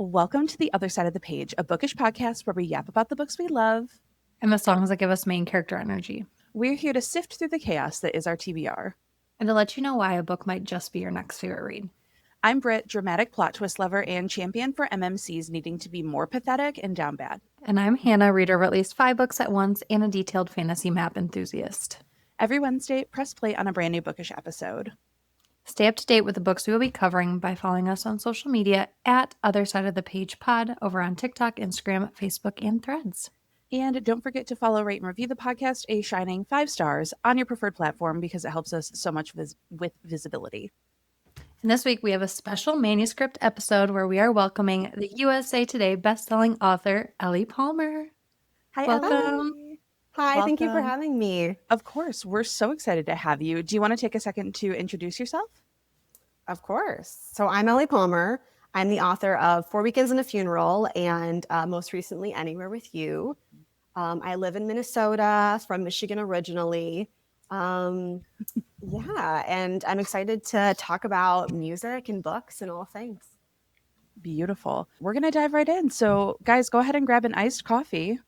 Welcome to The Other Side of the Page, a bookish podcast where we yap about the books we love and the songs that give us main character energy. We're here to sift through the chaos that is our TBR. And to let you know why a book might just be your next favorite read. I'm Britt, dramatic plot twist lover and champion for MMCs needing to be more pathetic and down bad. And I'm Hannah, reader of at least 5 books at once and a detailed fantasy map enthusiast. Every Wednesday, press play on a brand new bookish episode. Stay up to date with the books we will be covering by following us on social media at othersideofthepagepod over on TikTok, Instagram, Facebook, and Threads. And don't forget to follow, rate, and review the podcast a shining 5 stars on your preferred platform because it helps us so much with visibility. And this week we have a special Manuscript episode where we are welcoming the USA Today bestselling author, Ellie Palmer. Hi, welcome. Ellie. Hi, welcome. Thank you for having me. Of course. We're so excited to have you. Do you want to take a second to introduce yourself? Of course. So I'm Ellie Palmer. I'm the author of 4 Weekends and a Funeral and most recently Anywhere with You. I live in Minnesota, from Michigan originally. And I'm excited to talk about music and books and all things. Beautiful. We're going to dive right in. So guys, go ahead and grab an iced coffee.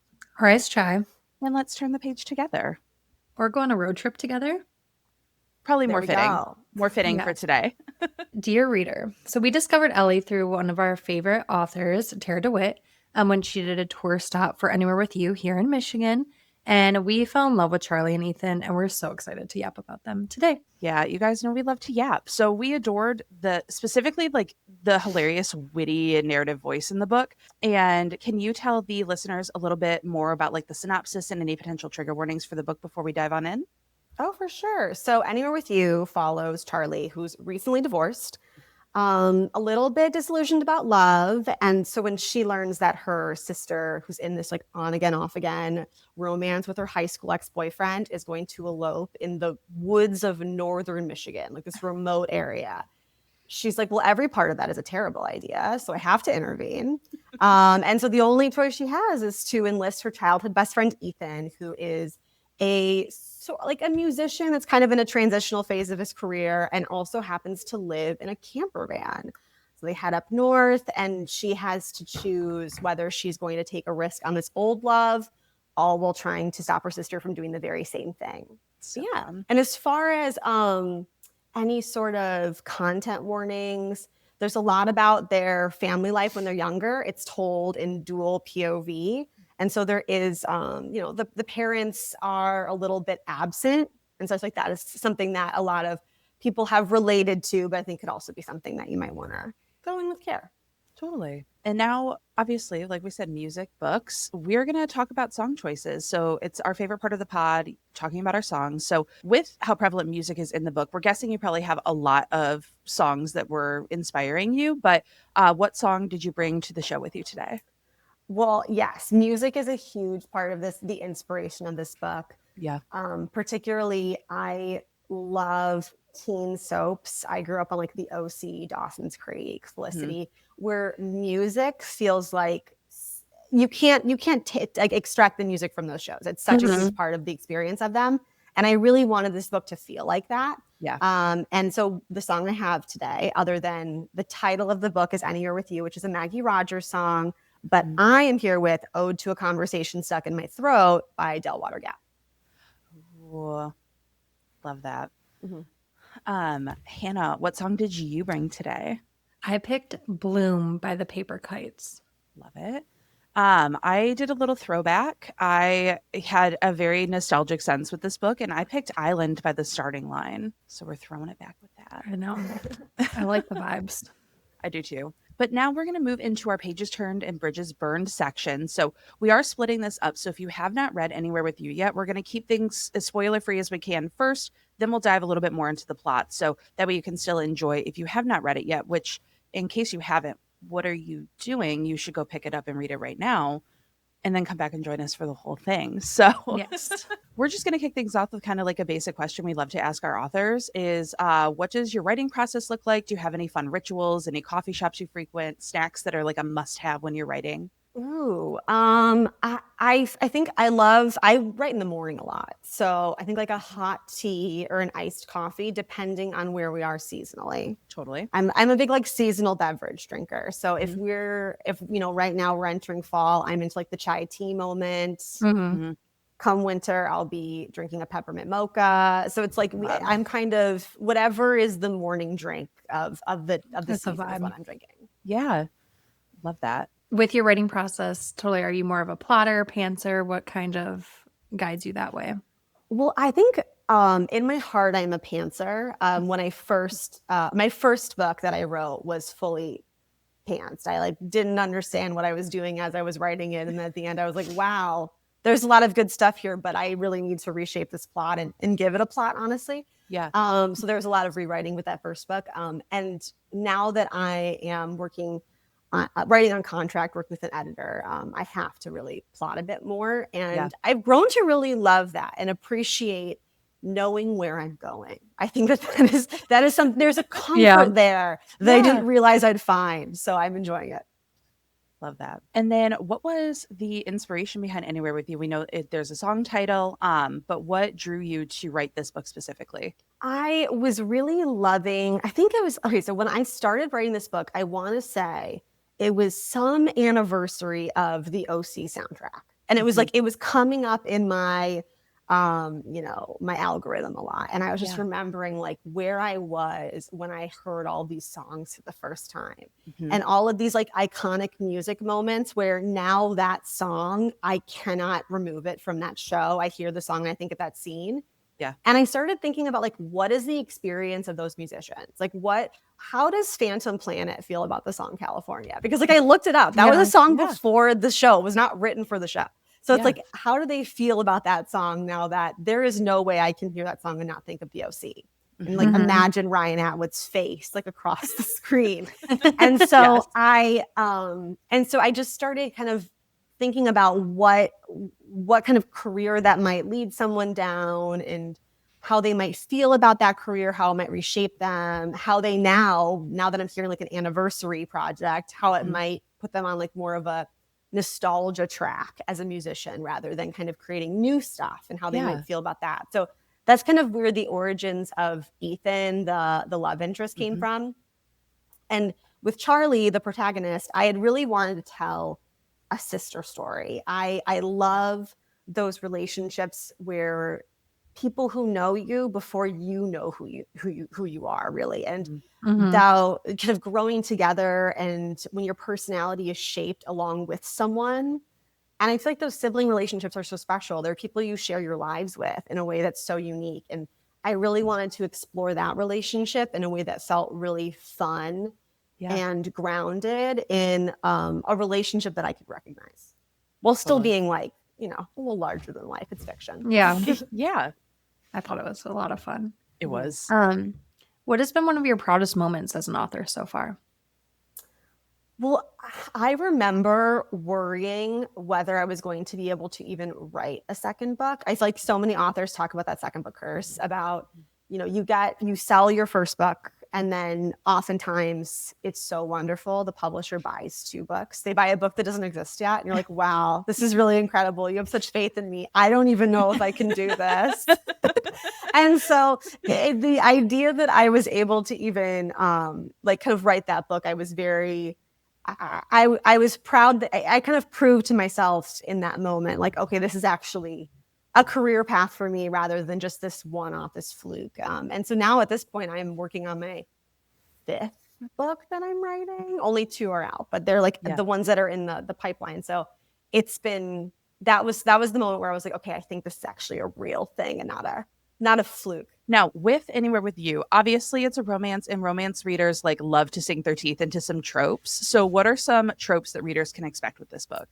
Or iced chai. And let's turn the page together. Or go on a road trip together. Probably more fitting. More fitting for today. Dear reader, so we discovered Ellie through one of our favorite authors, Tara DeWitt, when she did a tour stop for Anywhere with You here in Michigan. And we fell in love with Charlie and Ethan, and we're so excited to yap about them today. Yeah, you guys know we love to yap. So we adored specifically the hilarious, witty, and narrative voice in the book. And can you tell the listeners a little bit more about the synopsis and any potential trigger warnings for the book before we dive on in? Oh, for sure. So Anywhere with You follows Charlie, who's recently divorced, a little bit disillusioned about love. And so when she learns that her sister, who's in this on again, off again romance with her high school ex-boyfriend, is going to elope in the woods of northern Michigan, this remote area, she's like, well, every part of that is a terrible idea. So I have to intervene. And so the only choice she has is to enlist her childhood best friend, Ethan, who is a musician that's kind of in a transitional phase of his career and also happens to live in a camper van. So they head up north and she has to choose whether she's going to take a risk on this old love, all while trying to stop her sister from doing the very same thing. So, yeah. And as far as any sort of content warnings, there's a lot about their family life when they're younger. It's told in dual POV. And so there is, the parents are a little bit absent. And such like that is something that a lot of people have related to, but I think could also be something that you might want to go in with care. Totally. And now, obviously, like we said, music, books, we're going to talk about song choices. So it's our favorite part of the pod, talking about our songs. So with how prevalent music is in the book, we're guessing you probably have a lot of songs that were inspiring you. But what song did you bring to the show with you today? Well, yes, music is a huge part of the inspiration of this book. Yeah. Particularly, I love teen soaps. I grew up on the OC, Dawson's Creek, Felicity, where music feels like you can't extract the music from those shows. It's such a huge part of the experience of them. And I really wanted this book to feel like that. Yeah. And so the song I have today, other than the title of the book, is Anywhere with You, which is a Maggie Rogers song. But I am here with Ode to a Conversation Stuck in My Throat by Del Water Gap. Ooh, love that. Hannah, what song did you bring today? I picked Bloom by the Paper Kites. Love it. I did a little throwback. I had a very nostalgic sense with this book, and I picked Island by the Starting Line. So we're throwing it back with that. I know. I like the vibes. I do too. But now we're going to move into our pages turned and bridges burned section. So we are splitting this up. So if you have not read Anywhere with You yet, we're going to keep things as spoiler free as we can first. Then we'll dive a little bit more into the plot. So that way you can still enjoy if you have not read it yet, which in case you haven't, what are you doing? You should go pick it up and read it right now. And then come back and join us for the whole thing. So yes. We're just going to kick things off with kind of a basic question we love to ask our authors is, what does your writing process look like? Do you have any fun rituals, any coffee shops you frequent, snacks that are a must-have when you're writing? I think I write in the morning a lot. So I think like a hot tea or an iced coffee, depending on where we are seasonally. Totally. I'm a big like seasonal beverage drinker. So if right now we're entering fall, I'm into like the chai tea moment. Mm-hmm. Come winter, I'll be drinking a peppermint mocha. So it's like I'm kind of whatever is the morning drink of the That's a season is vibe. what I'm drinking. Yeah. Love that. With your writing process, totally, are you more of a plotter, pantser? What kind of guides you that way? Well, I think in my heart, I'm a pantser. When I first, my first book that I wrote was fully pantsed. I like didn't understand what I was doing as I was writing it, and at the end, I was like, "Wow, there's a lot of good stuff here, but I really need to reshape this plot and give it a plot." Honestly, Yeah. So there was a lot of rewriting with that first book. And now that I am working. Writing on contract, working with an editor, I have to really plot a bit more. And I've grown to really love that and appreciate knowing where I'm going. I think that is something, there's a comfort there that I didn't realize I'd find. So I'm enjoying it. Love that. And then what was the inspiration behind Anywhere With You? We know there's a song title, but what drew you to write this book specifically? I was really loving, I think it was, okay, so when I started writing this book, I want to say it was some anniversary of the OC soundtrack. And it was like, it was coming up in my, my algorithm a lot. And I was just remembering like where I was when I heard all these songs for the first time and all of these like iconic music moments where now that song, I cannot remove it from that show. I hear the song and I think of that scene. Yeah. And I started thinking about like, what is the experience of those musicians? Like how does Phantom Planet feel about the song California? Because like I looked it up. That was a song before the show. It was not written for the show. So it's like, how do they feel about that song now that there is no way I can hear that song and not think of the OC? And like imagine Ryan Atwood's face like across the screen. And so I just started kind of thinking about what kind of career that might lead someone down and how they might feel about that career, how it might reshape them, how they now that I'm hearing like an anniversary project, how it might put them on like more of a nostalgia track as a musician rather than kind of creating new stuff and how they might feel about that. So that's kind of where the origins of Ethan, the love interest came from. And with Charlie, the protagonist, I had really wanted to tell a sister story. I love those relationships where people who know you before you know who you are really, and thou kind of growing together, and when your personality is shaped along with someone. And I feel like those sibling relationships are so special. They're people you share your lives with in a way that's so unique. And I really wanted to explore that relationship in a way that felt really fun and grounded in a relationship that I could recognize while still being like, a little larger than life. It's fiction. Yeah. Yeah. I thought it was a lot of fun. It was. What has been one of your proudest moments as an author so far? Well, I remember worrying whether I was going to be able to even write a second book. I feel like so many authors talk about that second book curse about, you sell your first book and then oftentimes it's so wonderful. The publisher buys 2 books. They buy a book that doesn't exist yet. And you're like, wow, this is really incredible. You have such faith in me. I don't even know if I can do this. And so the idea that I was able to even kind of write that book, I was very... I was proud that I kind of proved to myself in that moment, like, okay, this is actually a career path for me rather than just this one-off, this fluke. And so now at this point, I'm working on my 5th book that I'm writing. Only 2 are out, but they're like the ones that are in the pipeline. So it's been, that was the moment where I was like, okay, I think this is actually a real thing and not a fluke. Now, with Anywhere With You, obviously it's a romance, and romance readers like love to sink their teeth into some tropes. So what are some tropes that readers can expect with this book?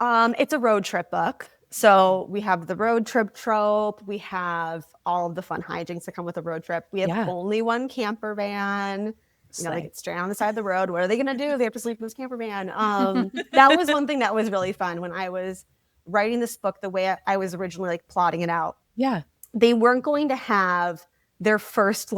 It's a road trip book. So we have the road trip trope. We have all of the fun hijinks that come with a road trip. We have only one camper van. They get straight on the side of the road. What are they going to do? They have to sleep in this camper van. That was one thing that was really fun when I was writing this book, the way I was originally like plotting it out. Yeah. They weren't going to have their first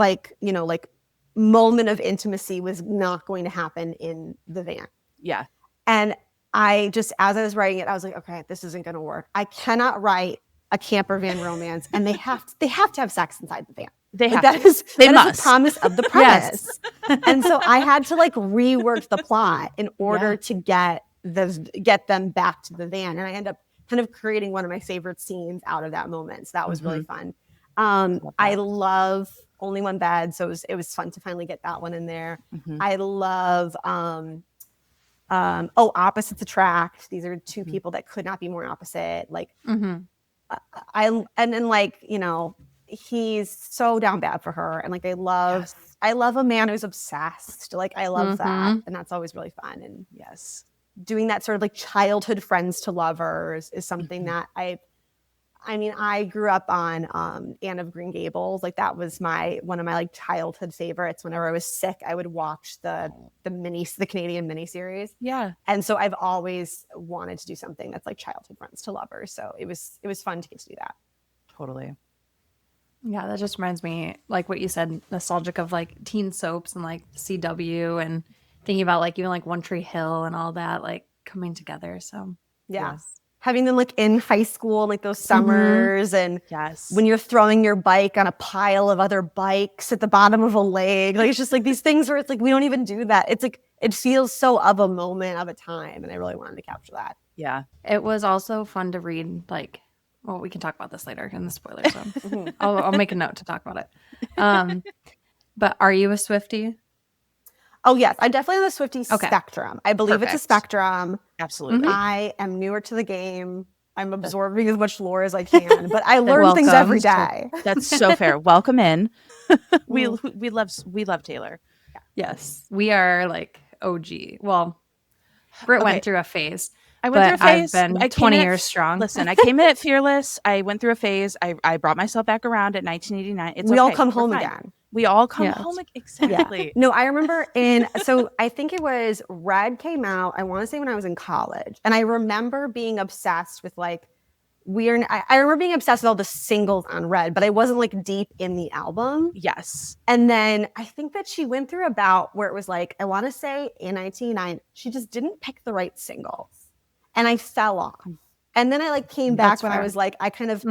moment of intimacy was not going to happen in the van. Yeah. And I just, as I was writing it, I was like, okay, this isn't going to work. I cannot write a camper van romance, and they have to have sex inside the van. They Like, have that to. is They that must. is the promise of the premise. And so I had to like rework the plot in order to get them back to the van. And I end up kind of creating one of my favorite scenes out of that moment. So that was really fun. I love Only One Bed, so it was fun to finally get that one in there. I love Opposites Attract. These are two people that could not be more opposite. Like and then like, you know, he's so down bad for her, and like I love a man who's obsessed. Like I love that, and that's always really fun. And doing that sort of like childhood friends to lovers is something that I mean, I grew up on Anne of Green Gables. Like that was one of my like childhood favorites. Whenever I was sick, I would watch the Canadian miniseries. Yeah. And so I've always wanted to do something that's like childhood friends to lovers. So it was fun to get to do that. Totally. Yeah, that just reminds me, like what you said, nostalgic of like teen soaps and like CW, and thinking about like even like One Tree Hill and all that like coming together. So yeah. Having them like in high school, like those summers, and when you're throwing your bike on a pile of other bikes at the bottom of a lake, like it's just like these things where it's like we don't even do that. It's like it feels so of a moment of a time, and I really wanted to capture that. Yeah, it was also fun to read. Like, well, we can talk about this later in the spoiler zone. I'll make a note to talk about it. But are you a Swiftie? Oh, yes. I'm definitely on the Swiftie spectrum. I believe it's a spectrum. Absolutely. I am newer to the game. I'm absorbing as much lore as I can, but I learn things every day. That's so fair. Welcome in. We love Taylor. Yeah. Yes. We are like OG. Well, Britt went through a phase. I went through a phase. I've been 20 years strong. Listen, I came in at Fearless. I went through a phase. I brought myself back around at 1989. We all come home again. We all come home. Exactly. Yeah. No, I remember so I think it was Red came out, I want to say when I was in college. And I remember being obsessed with like I remember being obsessed with all the singles on Red, but I wasn't like deep in the album. Yes. And then I think that she went through about where it was like, I want to say in 1989, she just didn't pick the right singles. And I fell off. And then I like came back when I was like, I kind of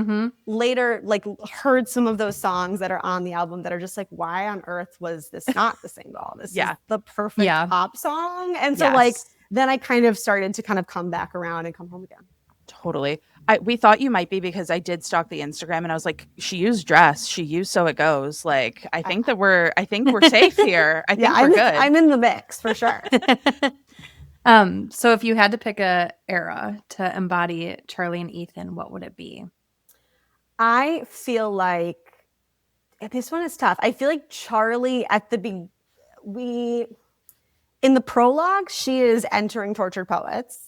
later like heard some of those songs that are on the album that are just like, why on earth was this not the single? This is the perfect pop song. And so like, then I kind of started to kind of come back around and come home again. Totally. We thought you might be because I did stalk the Instagram and I was like, she used Dress, she used So It Goes. Like, I think we're safe here. I think we're good. I'm in the mix for sure. So if you had to pick a era to embody Charlie and Ethan, what would it be? I feel like this one is tough. I feel like Charlie at the in the prologue, she is entering Tortured Poets.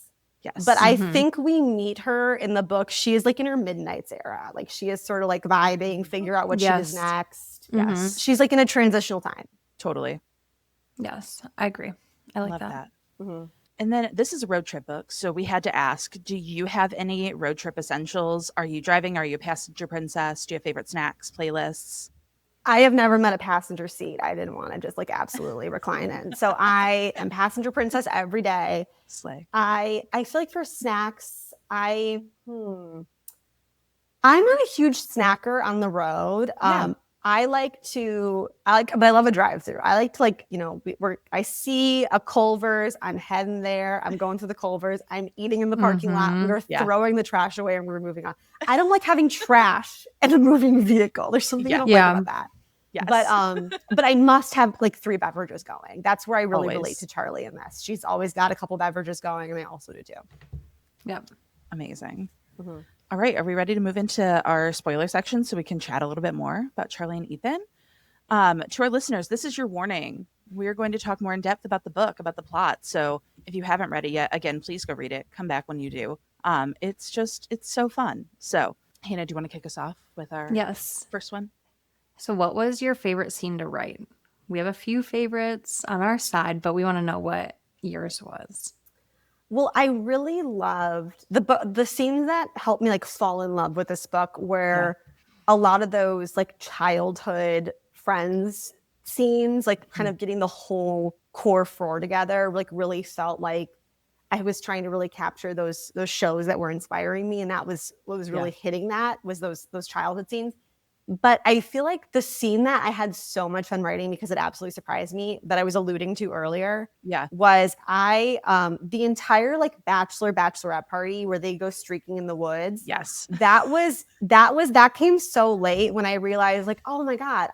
Yes. But I think we meet her in the book. She is like in her Midnights era. Like she is sort of like vibing, figure out what she is next. Yes. She's like in a transitional time. Totally. Yes, I agree. I like Love that. And then this is a road trip book. So we had to ask, do you have any road trip essentials? Are you driving? Are you a passenger princess? Do you have favorite snacks, playlists? I have never met a passenger seat I didn't want to just like absolutely recline in. So I am passenger princess every day. Slay. I feel like for snacks, I'm not a huge snacker on the road. But I love a drive-through. I like to like, you know, I see a Culver's, I'm heading there. I'm going to the Culver's. I'm eating in the parking lot. We're throwing the trash away and we're moving on. I don't like having trash in a moving vehicle. There's something I don't like about that. Yes. But I must have like 3 beverages going. That's where I really relate to Charlie in this. She's always got a couple beverages going, and I also do too. Yep. Amazing. All right. Are we ready to move into our spoiler section so we can chat a little bit more about Charlie and Ethan? To our listeners, this is your warning. We're going to talk more in depth about the book, about the plot. So if you haven't read it yet, again, please go read it. Come back when you do. It's so fun. So Hannah, do you want to kick us off with our first one? So what was your favorite scene to write? We have a few favorites on our side, but we want to know what yours was. Well, I really loved the scenes that helped me like fall in love with this book where a lot of those like childhood friends scenes, like kind of getting the whole core 4 together, like really felt like I was trying to really capture those shows that were inspiring me, and that was what was really hitting that was those childhood scenes. But I feel like the scene that I had so much fun writing because it absolutely surprised me that I was alluding to earlier was the entire like bachelorette party where they go streaking in the woods. Yes. That came so late when I realized like, oh my God,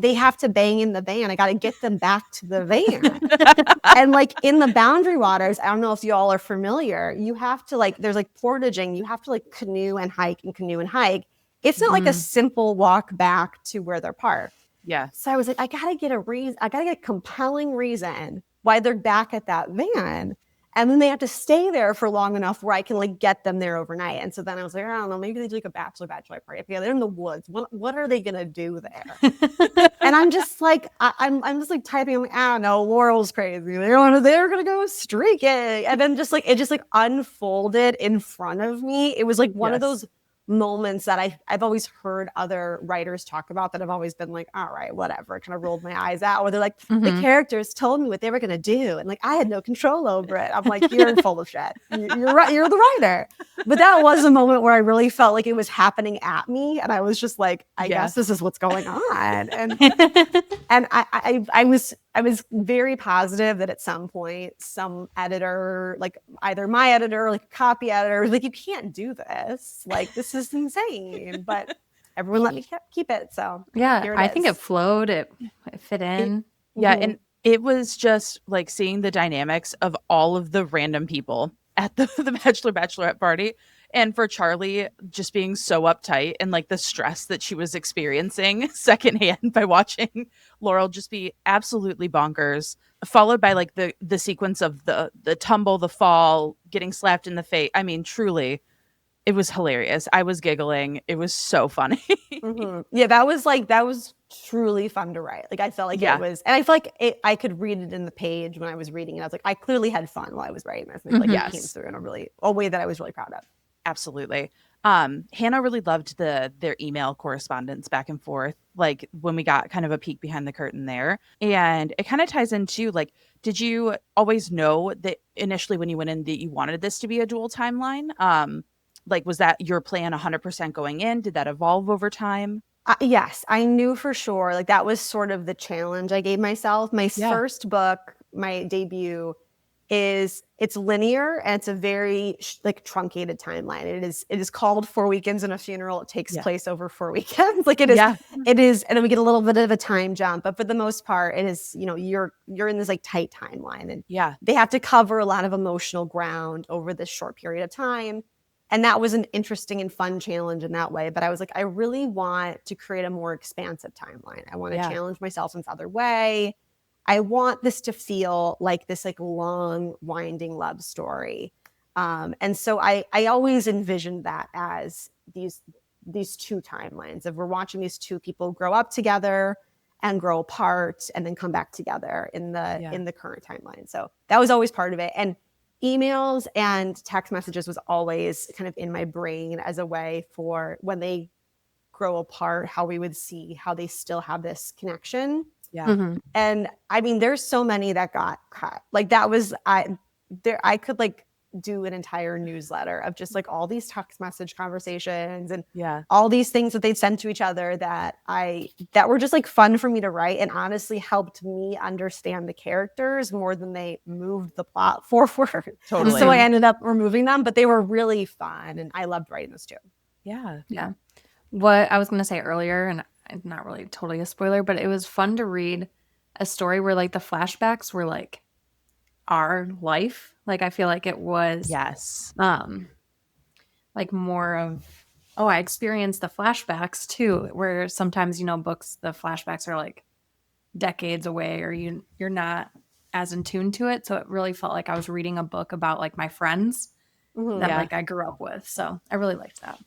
they have to bang in the van. I got to get them back to the van. And like in the Boundary Waters, I don't know if you all are familiar, you have to like, there's like portaging, you have to like canoe and hike. It's not like a simple walk back to where they're parked. Yeah. So I was like, I gotta get a compelling reason why they're back at that van. And then they have to stay there for long enough where I can like get them there overnight. And so then I was like, I don't know, maybe they do like a bachelorette party. Okay, they're in the woods. What are they gonna do there? And I'm just like, I'm just like typing. I'm like, I don't know, Laurel's crazy. They're gonna go streaking. And then it just unfolded in front of me. It was like one of those moments that I've always heard other writers talk about that I've always been like, all right, whatever, kind of rolled my eyes out, where they're like, the characters told me what they were going to do. And like, I had no control over it. I'm like, you're full of shit. You're right. You're the writer. But that was a moment where I really felt like it was happening at me. And I was just like, I guess this is what's going on. And, and I was very positive that at some point, some editor, like either my editor or like a copy editor, was like, you can't do this. Like, this is insane. But everyone let me keep it. So I think it flowed. It fit in. And it was just like seeing the dynamics of all of the random people at the bachelorette party. And for Charlie just being so uptight and like the stress that she was experiencing secondhand by watching Laurel just be absolutely bonkers, followed by like the sequence of the tumble, the fall, getting slapped in the face. I mean, truly, it was hilarious. I was giggling. It was so funny. Yeah, that was truly fun to write. Like I felt like it was, and I feel like I could read it in the page when I was reading it. I was like, I clearly had fun while I was writing this. And it came through in a way that I was really proud of. Absolutely. Hannah really loved their email correspondence back and forth, like when we got kind of a peek behind the curtain there. And it kind of ties into like, did you always know that initially when you went in that you wanted this to be a dual timeline? Like, was that your plan 100% going in? Did that evolve over time? Yes, I knew for sure. Like that was sort of the challenge I gave myself. My first book, my debut, it's linear and it's a very like truncated timeline. It is called 4 Weekends and a Funeral. It takes place over 4 weekends. Like it is, and then we get a little bit of a time jump, but for the most part, it is, you're in this like tight timeline, and they have to cover a lot of emotional ground over this short period of time. And that was an interesting and fun challenge in that way. But I was like, I really want to create a more expansive timeline. I want to challenge myself in this other way. I want this to feel like this like long, winding love story. And so I always envisioned that as these two timelines of we're watching these two people grow up together and grow apart and then come back together in the current timeline. So that was always part of it. And emails and text messages was always kind of in my brain as a way for when they grow apart, how we would see how they still have this connection. And I mean, there's so many that got cut. Like that was, I could like do an entire newsletter of just like all these text message conversations and all these things that they'd send to each other that were just like fun for me to write and honestly helped me understand the characters more than they moved the plot forward. Totally. So I ended up removing them, but they were really fun and I loved writing those too. Yeah. What I was going to say earlier, and not really totally a spoiler, but it was fun to read a story where like the flashbacks were like our life. Like I feel like it was like more of I experienced the flashbacks too, where sometimes books, the flashbacks are like decades away or you're not as in tune to it. So it really felt like I was reading a book about like my friends that like I grew up with. So I really liked that.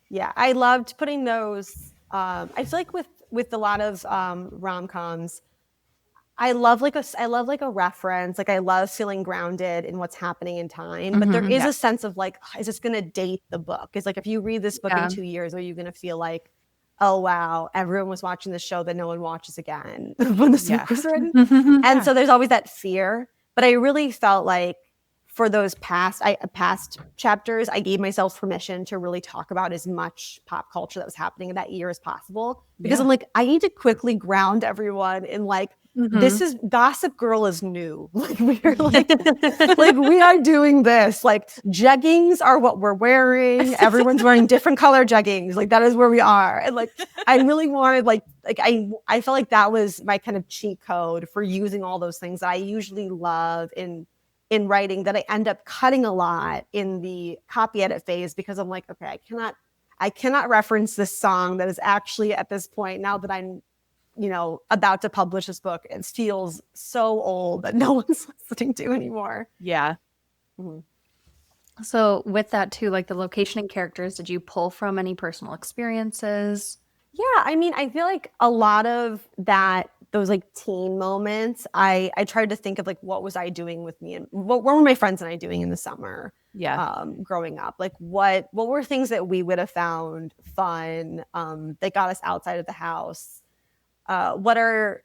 Yeah, I loved putting those. I feel like with a lot of rom-coms, I love like a reference. Like I love feeling grounded in what's happening in time. But there is a sense of like, is this going to date the book? It's like if you read this book in 2 years, are you going to feel like, oh wow, everyone was watching the show that no one watches again when the book was written? And so there's always that fear. But I really felt like for those past chapters, I gave myself permission to really talk about as much pop culture that was happening in that year as possible, because I'm like, I need to quickly ground everyone in like, this is Gossip Girl is new. Like we're like, like we are doing this. Like jeggings are what we're wearing. Everyone's wearing different color jeggings. Like that is where we are. And like I really wanted like I felt like that was my kind of cheat code for using all those things that I usually love in writing, that I end up cutting a lot in the copy edit phase, because I'm like, okay, I cannot reference this song that is actually at this point, now that I'm, you know, about to publish this book, it feels so old that no one's listening to anymore. Yeah. So with that too, like the location and characters, did you pull from any personal experiences? Yeah, I mean, I feel like a lot of that, those like teen moments, I tried to think of like, what was I doing with me, and what were my friends and I doing in the summer? Yeah. Growing up, like what were things that we would have found fun, that got us outside of the house? What are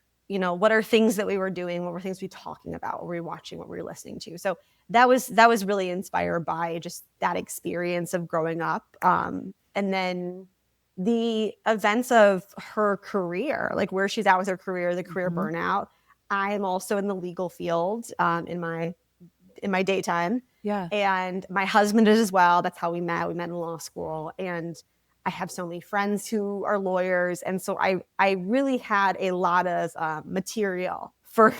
things that we were doing? What were things we talking about? What were we watching? What were we listening to? So that was really inspired by just that experience of growing up. And then the events of her career, like where she's at with her career, the career burnout. I'm also in the legal field in my daytime. Yeah. And my husband is as well. That's how we met. We met in law school. And I have so many friends who are lawyers. And so I really had a lot of material for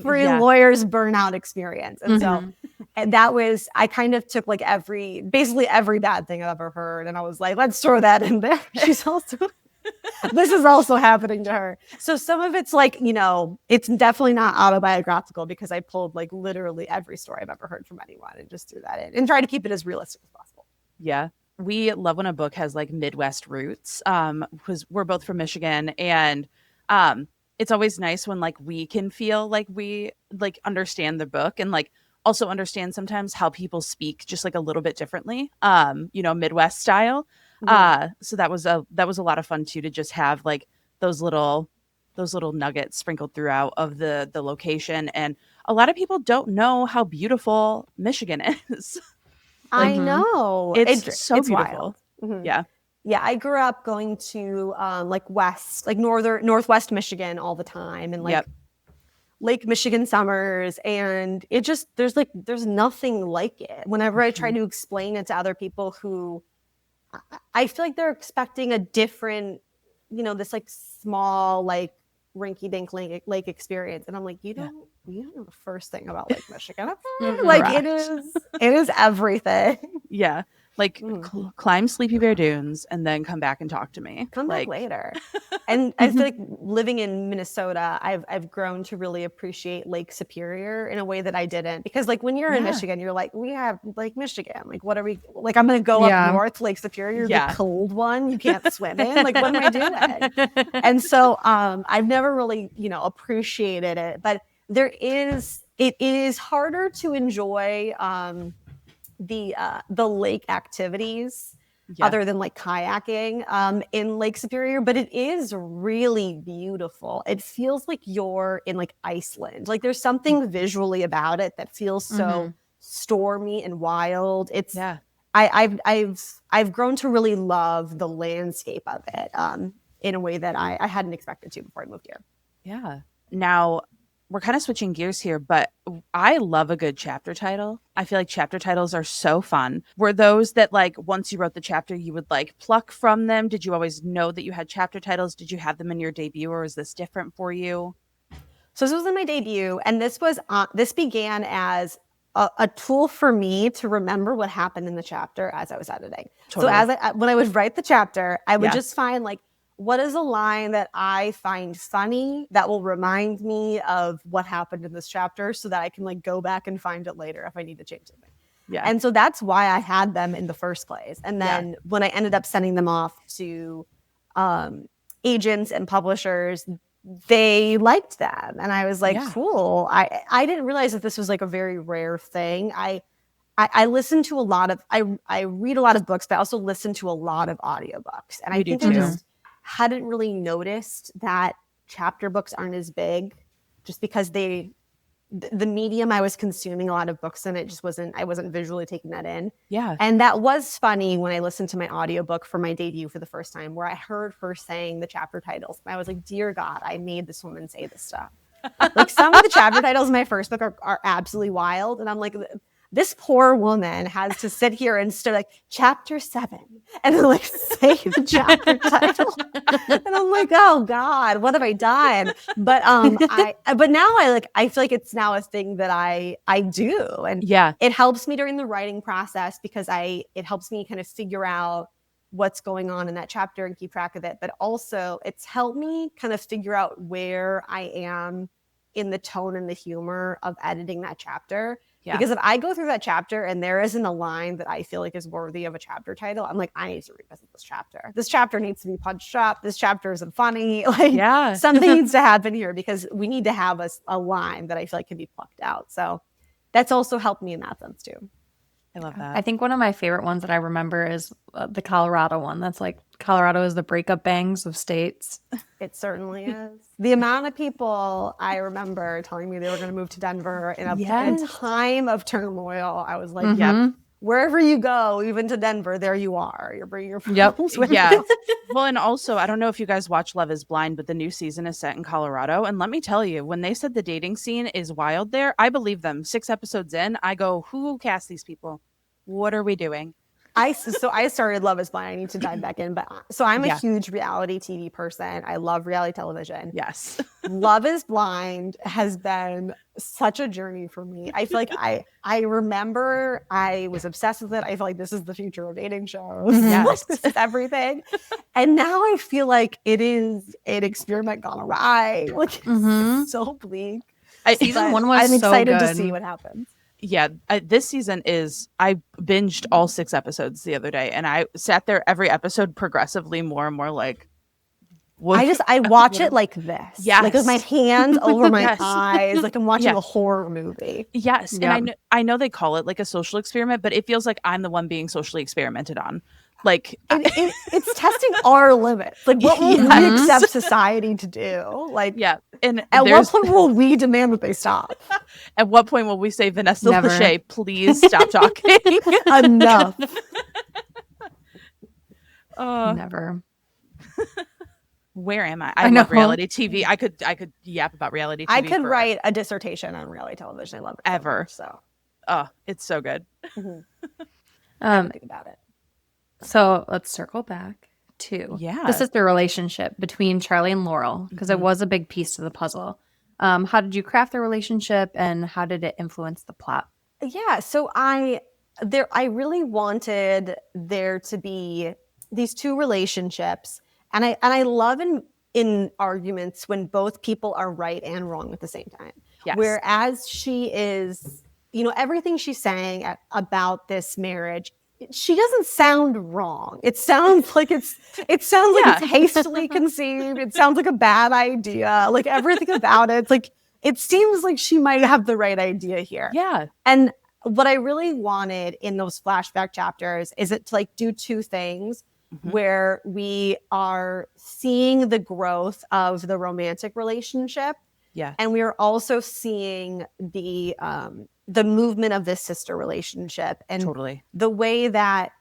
a lawyer's burnout experience. And so and that was, I kind of took like basically every bad thing I've ever heard. And I was like, let's throw that in there. She's also, this is also happening to her. So some of it's like, you know, it's definitely not autobiographical, because I pulled like literally every story I've ever heard from anyone and just threw that in and try to keep it as realistic as possible. Yeah. We love when a book has like Midwest roots, because we're both from Michigan, and it's always nice when like we can feel like we like understand the book, and like also understand sometimes how people speak just like a little bit differently, you know, Midwest style. So that was a lot of fun too, to just have like those little nuggets sprinkled throughout of the location. And a lot of people don't know how beautiful Michigan is. I know. It's so beautiful. Yeah. Yeah, I grew up going to northwest Michigan all the time, and like Lake Michigan summers, and it just there's nothing like it. Whenever I try to explain it to other people who I feel like they're expecting a different, you know, this like small like rinky-dink lake experience, and I'm like, you don't know the first thing about Lake Michigan. Like it is everything. Yeah. Like climb Sleepy Bear Dunes and then come back and talk to me. Come back later. And I feel like living in Minnesota, I've grown to really appreciate Lake Superior in a way that I didn't. Because like when you're in Michigan, you're like, we have Lake Michigan. Like what are we, like I'm going to go up north, Lake Superior, the cold one you can't swim in. Like what am I doing? And so I've never really, you know, appreciated it. But it is harder to enjoy the lake activities other than like kayaking in Lake Superior, but it is really beautiful. It feels like you're in like Iceland. Like there's something visually about it that feels so stormy and wild. It's I've grown to really love the landscape of it in a way that I hadn't expected to before I moved here. Yeah. Now we're kind of switching gears here, but I love a good chapter title. I feel like chapter titles are so fun. Were those that like once you wrote the chapter, you would like pluck from them? Did you always know that you had chapter titles? Did you have them in your debut, or is this different for you? So this was in my debut, and this began as a tool for me to remember what happened in the chapter as I was editing. Totally. So when I would write the chapter, I would just find like, what is a line that I find funny that will remind me of what happened in this chapter, so that I can like go back and find it later if I need to change something. Yeah. And so that's why I had them in the first place. And then when I ended up sending them off to agents and publishers, they liked them. And I was like, cool. I didn't realize that this was like a very rare thing. I listen to a lot of, I read a lot of books, but I also listen to a lot of audiobooks. And I think I just hadn't really noticed that chapter books aren't as big, just because they the medium I was consuming a lot of books in, I wasn't visually taking that in. Yeah. And that was funny when I listened to my audiobook for my debut for the first time, where I heard her saying the chapter titles. I was like, dear God, I made this woman say this stuff. Like, some of the chapter titles in my first book are absolutely wild. And I'm like, this poor woman has to sit here and start like chapter 7 and then like say the chapter title. And I'm like, oh God, what have I done? But but now I feel like it's now a thing that I do. And Yeah. it helps me during the writing process because it helps me kind of figure out what's going on in that chapter and keep track of it. But also it's helped me kind of figure out where I am in the tone and the humor of editing that chapter. Yeah. Because if I go through that chapter and there isn't a line that I feel like is worthy of a chapter title, I'm like, I need to revisit this chapter. This chapter needs to be punched up. This chapter isn't funny. Like, Yeah. something needs to happen here because we need to have a line that I feel like can be plucked out. So that's also helped me in that sense too. I love that. I think one of my favorite ones that I remember is the Colorado one. That's like, Colorado is the breakup bangs of states. It certainly is. The amount of people I remember telling me they were going to move to Denver in a time of turmoil. I was like, yep, wherever you go, even to Denver, there you are. You're bringing your problems with Yeah. you. Well, and also, I don't know if you guys watch Love is Blind, but the new season is set in Colorado. And let me tell you, when they said the dating scene is wild there, I believe them. 6 episodes in, I go, who cast these people? What are we doing? I started Love is Blind. I need to dive back in. But so I'm a huge reality TV person. I love reality television. Yes. Love is Blind has been such a journey for me. I feel like I remember I was obsessed with it. I feel like this is the future of dating shows. Yes. Like, this is everything. And now I feel like it is an experiment gone awry. Like, it's so bleak. Season 1 was I'm so excited good to see what happens. Yeah, this season I binged all 6 episodes the other day, and I sat there every episode progressively more and more like, what? I watch it like this. Yes. Like with my hands over my Yes. eyes. Like I'm watching a horror movie. Yes. Yep. And I know they call it like a social experiment, but it feels like I'm the one being socially experimented on. Like, it's testing our limits. Like, what will we accept society to do? Like, yeah. And at what point will we demand that they stop? At what point will we say, Vanessa Never. Lachey, please stop talking? Enough. Never. Where am I? I love know. reality TV. I could yap about reality TV. I could for write a dissertation on reality television. I love it ever. so much, Oh, it's so good. think about it. So let's circle back to the sister relationship between Charlie and Laurel, because it was a big piece to the puzzle. How did you craft the relationship, and how did it influence the plot? Yeah, so I really wanted there to be these two relationships, and I love in arguments when both people are right and wrong at the same time. Yes. Whereas she is, everything she's saying like this marriage, she doesn't sound wrong. It sounds like it's hastily conceived. It sounds like a bad idea. Like everything about it, it's like it seems like she might have the right idea here. Yeah. And what I really wanted in those flashback chapters is it to like do two things where we are seeing the growth of the romantic relationship. Yeah. And we are also seeing the movement of this sister relationship and Totally. the way that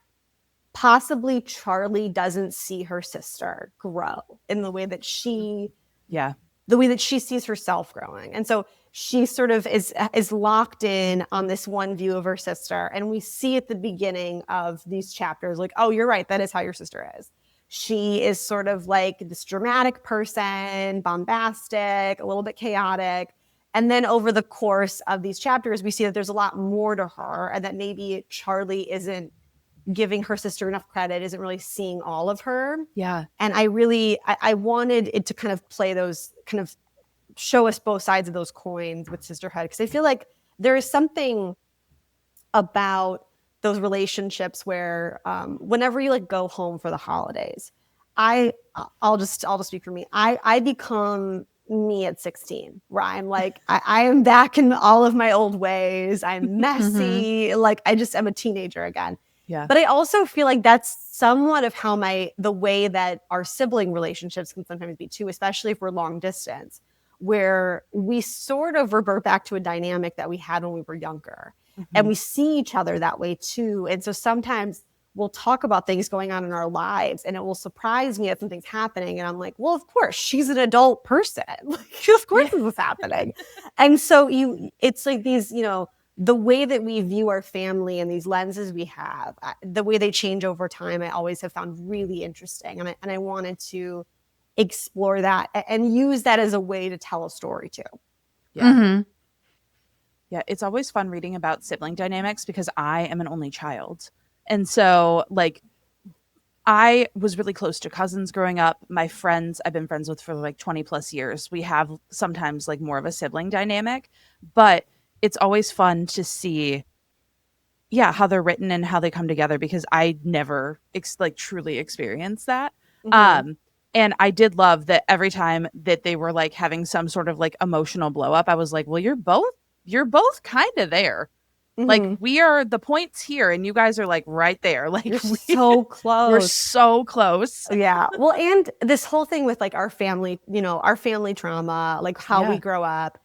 possibly Charlie doesn't see her sister grow in the way that she sees herself growing. And so she sort of is locked in on this one view of her sister. And we see at the beginning of these chapters, like, oh, you're right. That is how your sister is. She is sort of like this dramatic person, bombastic, a little bit chaotic. And then over the course of these chapters, we see that there's a lot more to her and that maybe Charlie isn't giving her sister enough credit, isn't really seeing all of her. Yeah. And I wanted it to kind of play those, kind of show us both sides of those coins with sisterhood. Because I feel like there is something about those relationships where whenever you like go home for the holidays, I'll just speak for me. I become me at 16, where I'm like, I am back in all of my old ways. I'm messy. Like I just am a teenager again. Yeah. But I also feel like that's somewhat of the way that our sibling relationships can sometimes be too, especially if we're long distance, where we sort of revert back to a dynamic that we had when we were younger. And Mhm. we see each other that way too. And so sometimes we'll talk about things going on in our lives and it will surprise me if something's happening. And I'm like, well, of course, she's an adult person. Like, of course Yeah. this is happening. And so it's like these, the way that we view our family and these lenses we have, the way they change over time, I always have found really interesting. And I wanted to explore that and use that as a way to tell a story too. Yeah. Mm-hmm. Yeah, it's always fun reading about sibling dynamics because I am an only child. And so, like, I was really close to cousins growing up. My friends, I've been friends with for like 20 plus years. We have sometimes like more of a sibling dynamic, but it's always fun to see, yeah, how they're written and how they come together because I never like truly experienced that. Mm-hmm. Um, and I did love that every time that they were like having some sort of like emotional blow up, I was like, well, you're both kind of there. Like Mm-hmm. we are the points here and you guys are like right there. Like You're so we're close. so close. Yeah. Well, and this whole thing with like our family, our family trauma, like how we Yeah. grow up,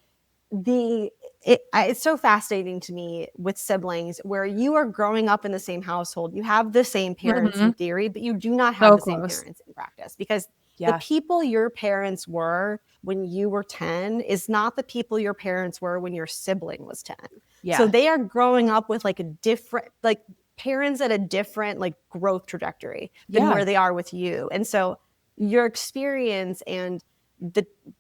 it's so fascinating to me with siblings where you are growing up in the same household. You have the same parents Mm-hmm. in theory, but you do not have So the same close. parents in practice because the Yeah. people your parents were when you were 10 is not the people your parents were when your sibling was 10. So Yeah. they are growing up with like a different, like parents at a different like growth trajectory than Yeah. where they are with you. And so your experience and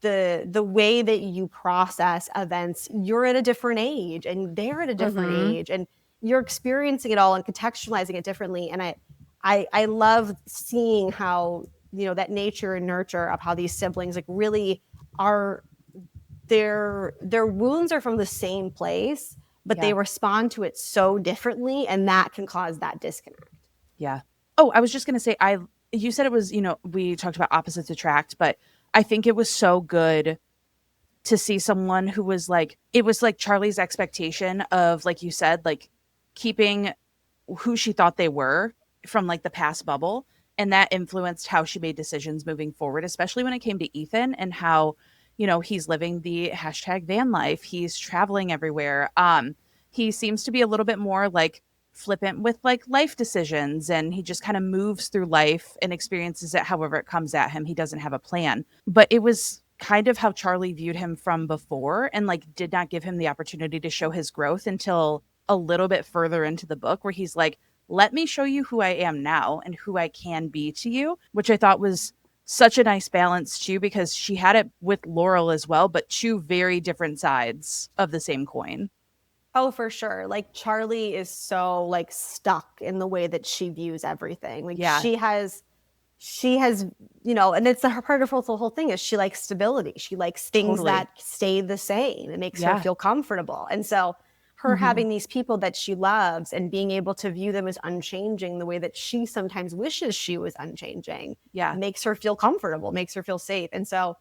the way that you process events, you're at a different age and they're at a different Mm-hmm. age and you're experiencing it all and contextualizing it differently. And I love seeing how, that nature and nurture of how these siblings like really are, their wounds are from the same place, but they Yeah. respond to it so differently, and that can cause that disconnect. Yeah. Oh, I was just gonna say, you said it was, we talked about opposites attract, but I think it was so good to see someone who was like, it was like Charlie's expectation of, like you said, like keeping who she thought they were from like the past bubble. And that influenced how she made decisions moving forward, especially when it came to Ethan and how, he's living the hashtag van life. He's traveling everywhere. He seems to be a little bit more like flippant with like life decisions and he just kind of moves through life and experiences it however it comes at him. He doesn't have a plan. But it was kind of how Charlie viewed him from before and like did not give him the opportunity to show his growth until a little bit further into the book where he's like, let me show you who I am now and who I can be to you, which I thought was such a nice balance too, because she had it with Laurel as well, but two very different sides of the same coin. Oh, for sure. Like Charlie is so like stuck in the way that she views everything. Like Yeah, she has, and it's the part of the whole thing is she likes stability. She likes things totally. that stay the same. It makes her Yeah. feel comfortable. And so her Mm-hmm. having these people that she loves and being able to view them as unchanging the way that she sometimes wishes she was unchanging Yeah. makes her feel comfortable, makes her feel safe. And so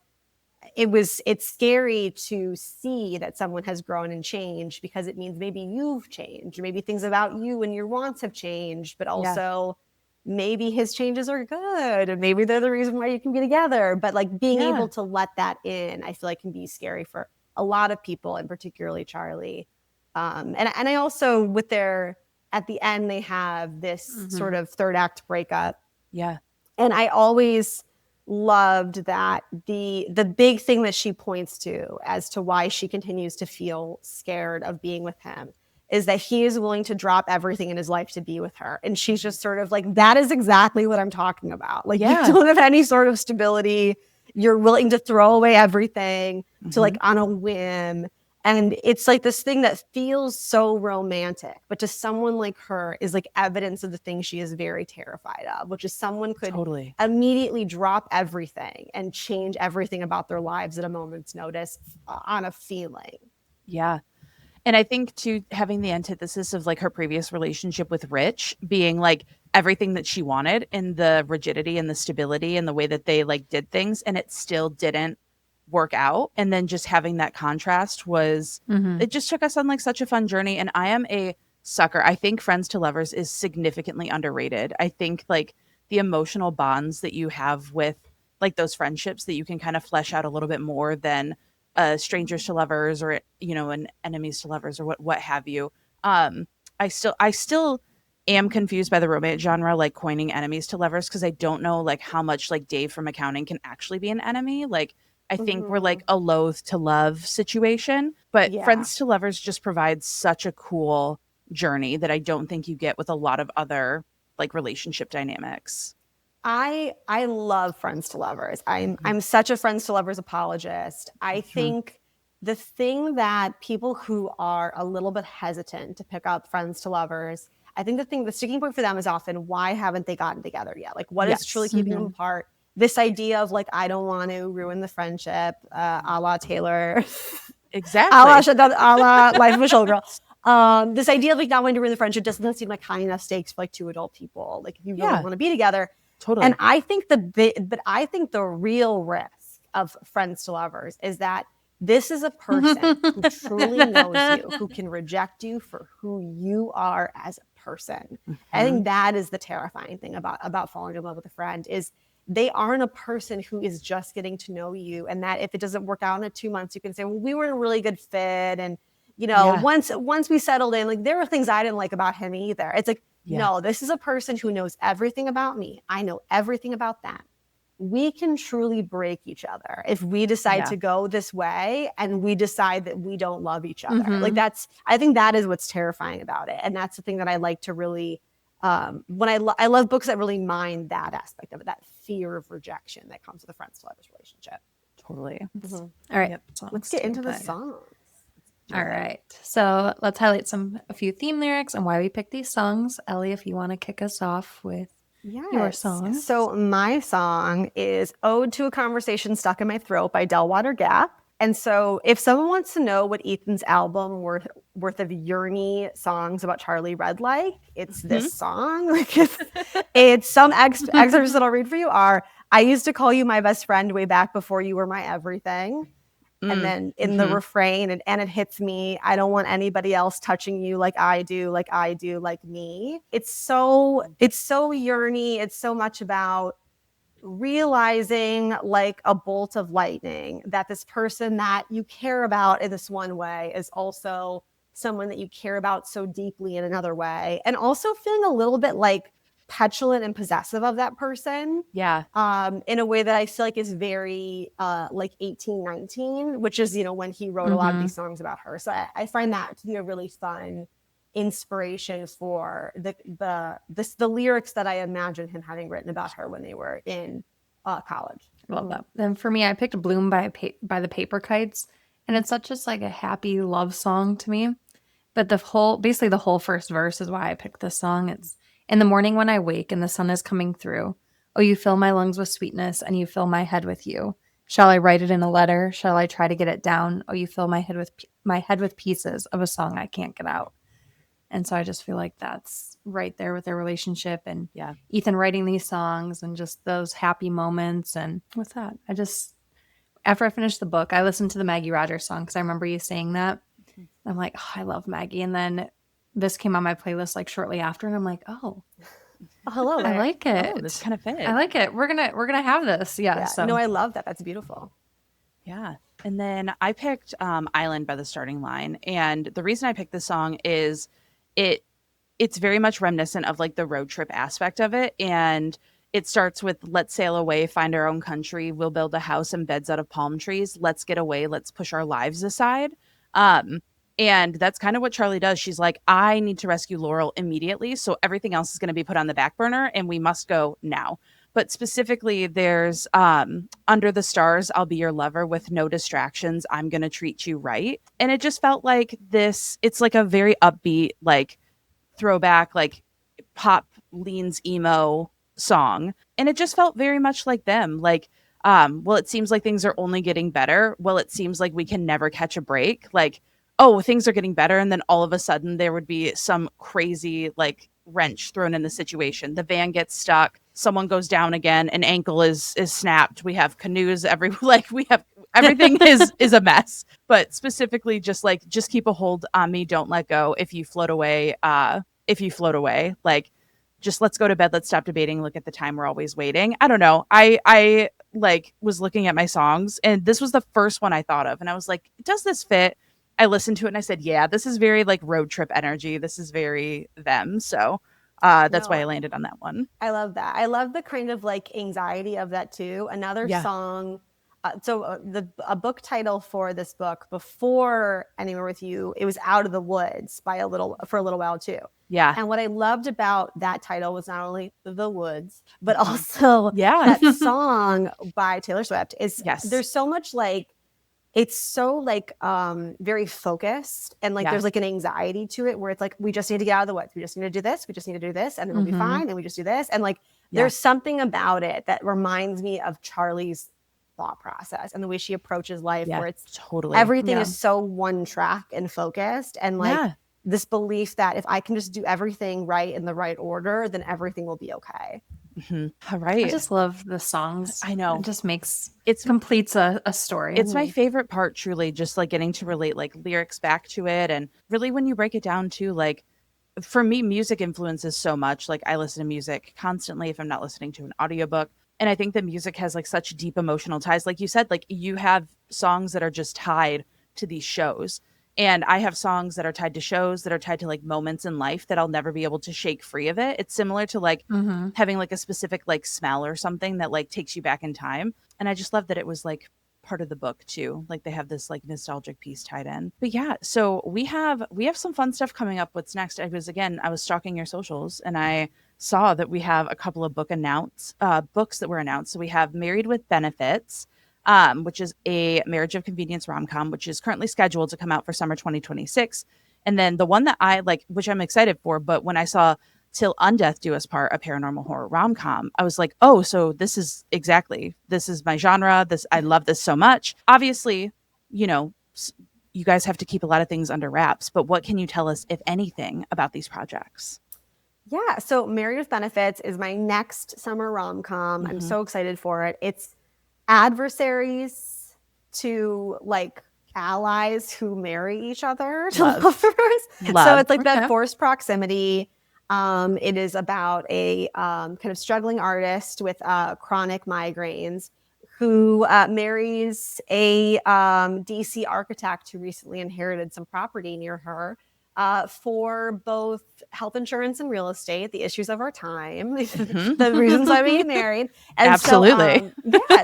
it's scary to see that someone has grown and changed because it means maybe you've changed, or maybe things about you and your wants have changed, but Yeah. also maybe his changes are good and maybe they're the reason why you can be together. But like being Yeah. able to let that in, I feel like can be scary for a lot of people and particularly Charlie. And I also with their at the end they have this Mm-hmm. sort of third act breakup, Yeah. and I always loved that the big thing that she points to as to why she continues to feel scared of being with him is that he is willing to drop everything in his life to be with her. And she's just sort of like, that is exactly what I'm talking about. Like, you Yeah. don't have any sort of stability. You're willing to throw away everything to Mm-hmm. like on a whim. And it's like this thing that feels so romantic, but to someone like her is like evidence of the thing she is very terrified of, which is someone could Totally. immediately drop everything and change everything about their lives at a moment's notice on a feeling. Yeah. And I think too, having the antithesis of like her previous relationship with Rich being like everything that she wanted and the rigidity and the stability and the way that they like did things, and it still didn't work out. And then just having that contrast was, Mm-hmm. it just took us on like such a fun journey. And I am a sucker. I think Friends to Lovers is significantly underrated. I think like the emotional bonds that you have with like those friendships that you can kind of flesh out a little bit more than strangers to lovers, or an enemies to lovers, or what have you. I still am confused by the romance genre, like coining enemies to lovers, because I don't know like how much like Dave from accounting can actually be an enemy. Like I think we're like a loathe to love situation, but Yeah. friends to lovers just provides such a cool journey that I don't think you get with a lot of other like relationship dynamics. I love friends to lovers. I'm such a friends to lovers apologist. I think the thing that people who are a little bit hesitant to pick up friends to lovers, I think the sticking point for them is often, why haven't they gotten together yet? Like, what is truly Yes. keeping them apart? This idea of like, I don't want to ruin the friendship, a la Taylor, Exactly. a la Life of a Showgirl. This idea of like not wanting to ruin the friendship doesn't seem like high enough stakes for like two adult people. Like, if you really Yeah. want to be together. Totally. And I think the real risk of friends to lovers is that this is a person who truly knows you, who can reject you for who you are as a person. I think that is the terrifying thing about falling in love with a friend, is they aren't a person who is just getting to know you, and that if it doesn't work out in 2 months, you can say, well, we were a really good fit, and once we settled in, like, there were things I didn't like about him either. It's like, no, this is a person who knows everything about me. I know everything about them. We can truly break each other if we decide to go this way, and we decide that we don't love each other. Like, I think that is what's terrifying about it. And that's the thing that I like to really, when I love books that really mind that aspect of it, that fear of rejection that comes with a friends to lovers relationship. Totally. All right. Let's get into the songs. All right. So let's highlight a few theme lyrics and why we picked these songs. Ellie, if you want to kick us off with your song. So my song is Ode to a Conversation Stuck in My Throat by Delwater Gap. And so if someone wants to know what Ethan's album worth of yearny songs about Charlie read like, it's this song. Like, it's some excerpts that I'll read for you are, I used to call you my best friend way back before you were my everything. And then in the refrain, and it hits me, I don't want anybody else touching you like I do, like me. It's so yearny. It's so much about realizing, like a bolt of lightning, that this person that you care about in this one way is also someone that you care about so deeply in another way. And also feeling a little bit like petulant and possessive of that person. Yeah. In a way that I feel like is very like 1819, which is, when he wrote a lot of these songs about her. So I find that to be a really fun inspiration for the lyrics that I imagine him having written about her when they were in college. Love that. Then for me, I picked Bloom by the Paper Kites, and it's such just like a happy love song to me. But basically the whole first verse is why I picked this song. It's, in the morning when I wake and the sun is coming through, oh, you fill my lungs with sweetness and you fill my head with you. Shall I write it in a letter? Shall I try to get it down? Oh, you fill my head with pieces of a song I can't get out. And so I just feel like that's right there with their relationship, and Ethan writing these songs and just those happy moments. And what's that? After I finished the book, I listened to the Maggie Rogers song because I remember you saying that. I'm like, oh, I love Maggie. And then this came on my playlist like shortly after, and I'm like, oh, hello, I like it. Oh, this kind of fit. I like it. We're gonna have this. Yeah. So no, I love that. That's beautiful. Yeah. And then I picked Island by the Starting Line. And the reason I picked this song is it's very much reminiscent of like the road trip aspect of it. And it starts with, let's sail away, find our own country. We'll build a house and beds out of palm trees. Let's get away. Let's push our lives aside. And that's kind of what Charlie does. She's like, I need to rescue Laurel immediately. So everything else is going to be put on the back burner and we must go now. But specifically, there's Under the Stars, I'll be your lover with no distractions. I'm going to treat you right. And it just felt like it's like a very upbeat, like throwback, like pop leans emo song. And it just felt very much like them. Like, well, it seems like things are only getting better. Well, it seems like we can never catch a break. Like, oh, things are getting better. And then all of a sudden there would be some crazy like wrench thrown in the situation. The van gets stuck. Someone goes down again. An ankle is snapped. We have canoes we have everything is a mess. But specifically just keep a hold on me. Don't let go. If you float away, like just let's go to bed, let's stop debating, look at the time, we're always waiting. I don't know. I like was looking at my songs and this was the first one I thought of and I was like, does this fit? I listened to it and I said, yeah, this is very like road trip energy. This is very them. So that's why I landed on that one. I love that. I love the kind of like anxiety of that too. Another song. A book title for this book before Anywhere with You, it was Out of the Woods for a little while too. Yeah. And what I loved about that title was not only the woods, but also that song by Taylor Swift is there's so much like, it's so like very focused and like there's like an anxiety to it where it's like, we just need to get out of the woods. We just need to do this. We just need to do this and it'll be fine. And we just do this. And like, there's something about it that reminds me of Charlie's thought process and the way she approaches life where it's totally everything is so one track and focused and like this belief that if I can just do everything right in the right order, then everything will be okay. All right. I just love the songs. I know. It just completes a story. It's my favorite part, truly, just like getting to relate like lyrics back to it. And really when you break it down to like, for me, music influences so much. Like I listen to music constantly if I'm not listening to an audiobook. And I think that music has like such deep emotional ties. Like you said, like you have songs that are just tied to these shows. And I have songs that are tied to shows that are tied to like moments in life that I'll never be able to shake free of it. It's similar to like having like a specific like smell or something that like takes you back in time. And I just love that it was like part of the book too. Like they have this like nostalgic piece tied in. But yeah, so we have some fun stuff coming up. What's next? I was stalking your socials and I saw that we have a couple of books that were announced. So we have Married with Benefits, which is a marriage of convenience rom-com, which is currently scheduled to come out for summer 2026. And then the one that I like, which I'm excited for, but when I saw Till Undeath Do Us Part, a paranormal horror rom-com, I was like, oh, so this is my genre. I love this so much. Obviously, you know, you guys have to keep a lot of things under wraps, but what can you tell us, if anything, about these projects? Yeah, so Married with Benefits is my next summer rom-com. I'm so excited for it. It's adversaries to like allies who marry each other to lovers. So it's like that forced proximity. It is about a kind of struggling artist with chronic migraines who marries a DC architect who recently inherited some property near her. For both health insurance and real estate, the issues of our time, the reasons why we get married. And absolutely.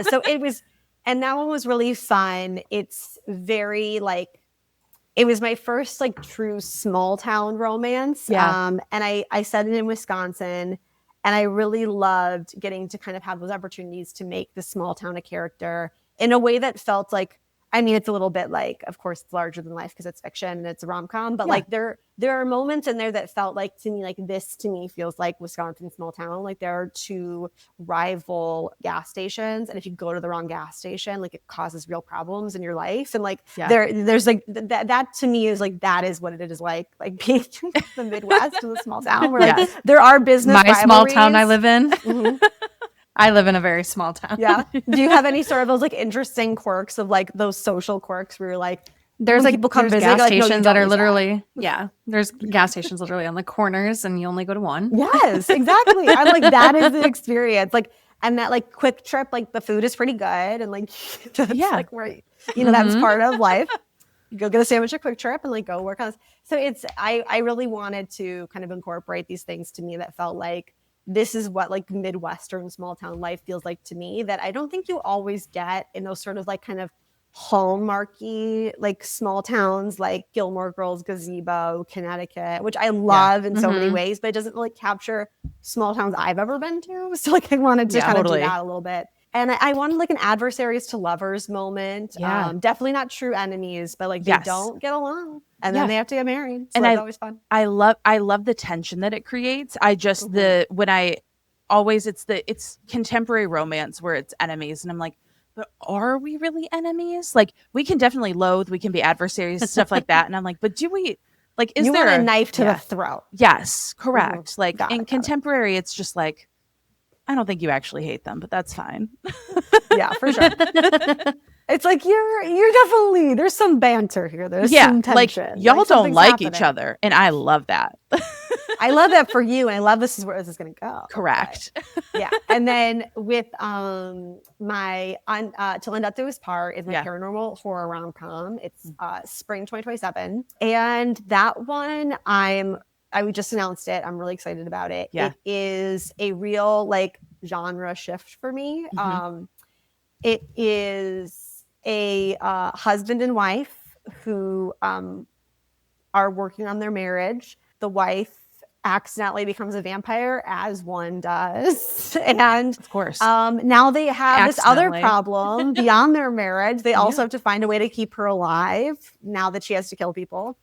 So it was, and that one was really fun. It's very like, it was my first like true small town romance. And I set it in Wisconsin and I really loved getting to kind of have those opportunities to make the small town a character in a way that felt like, I mean, it's a little bit like, of course, it's larger than life because it's fiction and it's a rom-com, but like there are moments in there that felt like to me, like this to me feels like Wisconsin small town. Like there are two rival gas stations. And if you go to the wrong gas station, like it causes real problems in your life. And like there's like that to me is like, that is what it is like being in the Midwest in the small town where like there are business rivalries. Small town I live in. I live in a very small town. Yeah. Do you have any sort of those like interesting quirks of like those social quirks where you're like, there's like people come visit, gas like, stations that are literally, there's gas stations literally on the corners and you only go to one. Yes, exactly. I'm like, that is the experience. Like, and that like quick trip, like the food is pretty good. And like, that's like where, you know, that's part of life. Go get a sandwich at Quick Trip and like go work on this. So I really wanted to kind of incorporate these things to me that felt like, this is what like Midwestern small town life feels like to me that I don't think you always get in those sort of like kind of hallmarky like small towns like Gilmore Girls, Gazebo, Connecticut, which I love in so many ways, but it doesn't really capture small towns I've ever been to. So like I wanted to kind of do that a little bit. And I wanted like an adversaries to lovers moment. Definitely not true enemies, but like they don't get along and then they have to get married. So and that's always fun. I love the tension that it creates. I just it's contemporary romance where it's enemies and I'm like, but are we really enemies? Like we can definitely loathe, we can be adversaries, stuff like that. And I'm like, but do we like is you there want a knife to the throat? Yes, correct. Like in contemporary, it's just like I don't think you actually hate them, but that's fine. Yeah, for sure. It's like you're definitely there's some banter here. There's some tension. Like y'all don't like each other, and I love that. I love that for you, and I love this is where this is going to go. Correct. But, yeah, and then with my Till Death Do Us Part is my paranormal horror rom-com. It's spring 2027, and that one I just announced it. I'm really excited about it. Yeah. It is a real like genre shift for me. It is a husband and wife who are working on their marriage. The wife accidentally becomes a vampire, as one does. And Of course. now they have this other problem beyond their marriage. They also have to find a way to keep her alive now that she has to kill people.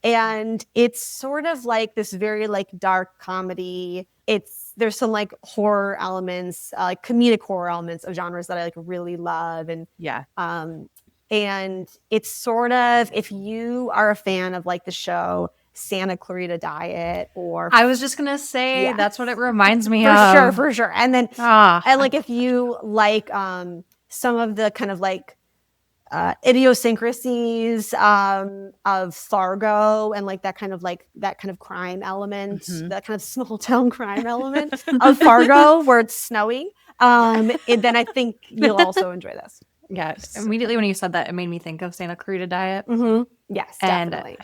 And it's sort of like this very like dark comedy. There's some like horror elements, like comedic horror elements of genres that I like really love. And and it's sort of, if you are a fan of like the show Santa Clarita Diet, or I was just gonna say that's what it reminds me of. of. For sure. And then and like if you like some of the kind of like idiosyncrasies of Fargo, and like that kind of crime element, that kind of small town crime element of Fargo where it's snowy, and then I think you'll also enjoy this. Yes. Immediately when you said that, it made me think of Santa Clarita Diet. Yes, and definitely.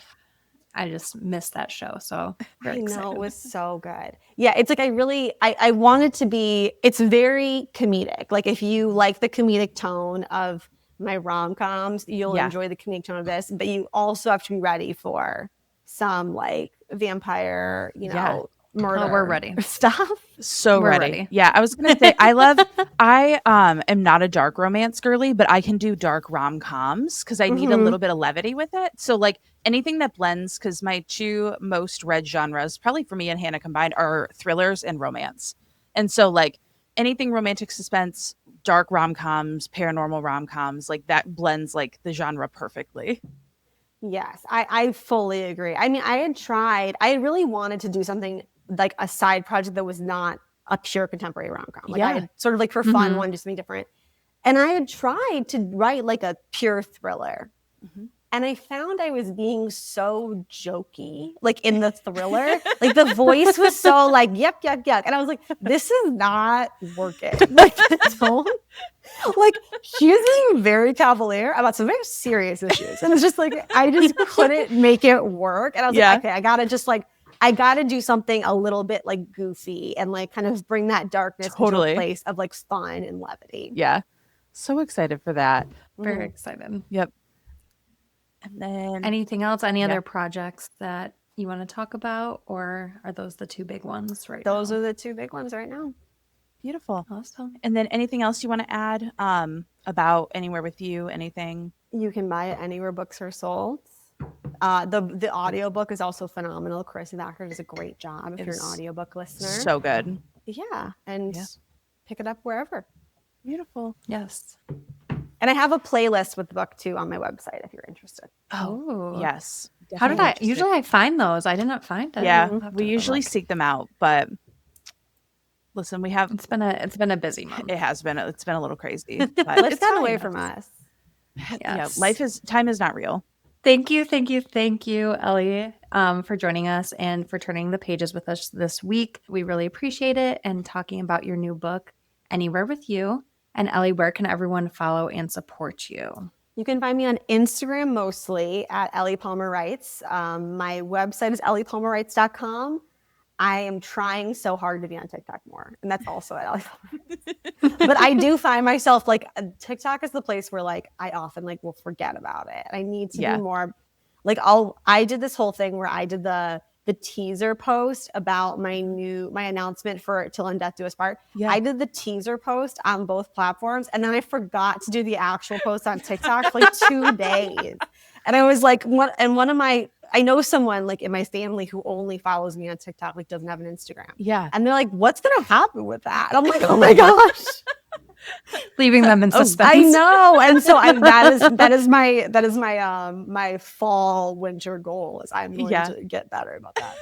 I just missed that show, so very excited. It was so good. Yeah, it's like I want it to be, it's very comedic. Like if you like the comedic tone of my rom-coms, you'll enjoy the comedic tone of this, but you also have to be ready for some like vampire, murder. We're ready. Stuff. So ready. Yeah, I was gonna say I am not a dark romance girly, but I can do dark rom-coms because I need a little bit of levity with it. So like anything that blends, because my two most read genres, probably for me and Hannah combined, are thrillers and romance. And so like anything romantic suspense, dark rom-coms, paranormal rom-coms, like that blends like the genre perfectly. Yes, I fully agree. I mean, I really wanted to do something like a side project that was not a pure contemporary rom-com. Like I had sort of like for fun wanted to do something different. And I had tried to write like a pure thriller. And I found I was being so jokey, like in the thriller. Like the voice was so like, yuck, yuck, yuck. And I was like, this is not working. Like the tone, like she is being very cavalier about some very serious issues. And it's just like, I just couldn't make it work. And I was like, okay, I gotta do something a little bit like goofy and like kind of bring that darkness into a place of like fun and levity. Yeah. So excited for that. Very excited. Yep. And then anything else? Any other projects that you want to talk about, or are those the two big ones right now? Those are the two big ones right now. Beautiful. Awesome. And then anything else you want to add about Anywhere With You? Anything? You can buy it anywhere books are sold. The audiobook is also phenomenal. Carissa Thacker does a great job if you're an audiobook listener. So good. Yeah. And pick it up wherever. Beautiful. Yes. And I have a playlist with the book too on my website if you're interested. Oh, yes. How did usually I find those? I didn't find it. Yeah, we usually seek them out, but listen, it's been a busy month. It has been. It's been a little crazy. But Life's gotten away from us. Yes. Yeah, time is not real. Thank you, Ellie, for joining us and for turning the pages with us this week. We really appreciate it, and talking about your new book, Anywhere With You. And Ellie, where can everyone follow and support you? You can find me on Instagram mostly at Ellie Palmer Writes. My website is elliepalmerwrites.com. I am trying so hard to be on TikTok more, and that's also at Ellie Palmer Writes. But I do find myself like TikTok is the place where like I often like will forget about it. I need to be more like I did this whole thing where I did the teaser post about my announcement for Till Death Do Us Part. Yeah. I did the teaser post on both platforms, and then I forgot to do the actual post on TikTok for like 2 days. And I was like, I know someone like in my family who only follows me on TikTok, like doesn't have an Instagram. Yeah. And they're like, what's gonna happen with that? And I'm like, oh my gosh. Leaving them in suspense. I know. And so that is my fall winter goal is I'm going to get better about that.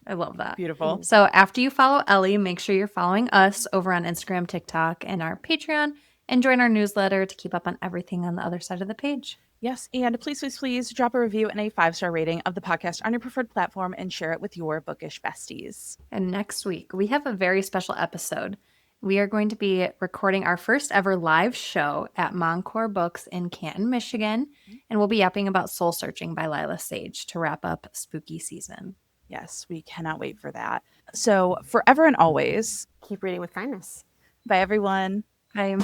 I love that. Beautiful. So after you follow Ellie, make sure you're following us over on Instagram, TikTok, and our Patreon, and join our newsletter to keep up on everything on the other side of the page. Yes, and please drop a review and a 5-star rating of the podcast on your preferred platform and share it with your bookish besties. And next week, we have a very special episode. We are going to be recording our first ever live show at Moncor Books in Canton, Michigan, and we'll be yapping about Soul Searching by Lila Sage to wrap up spooky season. Yes, we cannot wait for that. So, forever and always, Keep reading with kindness. bye everyone. Bye.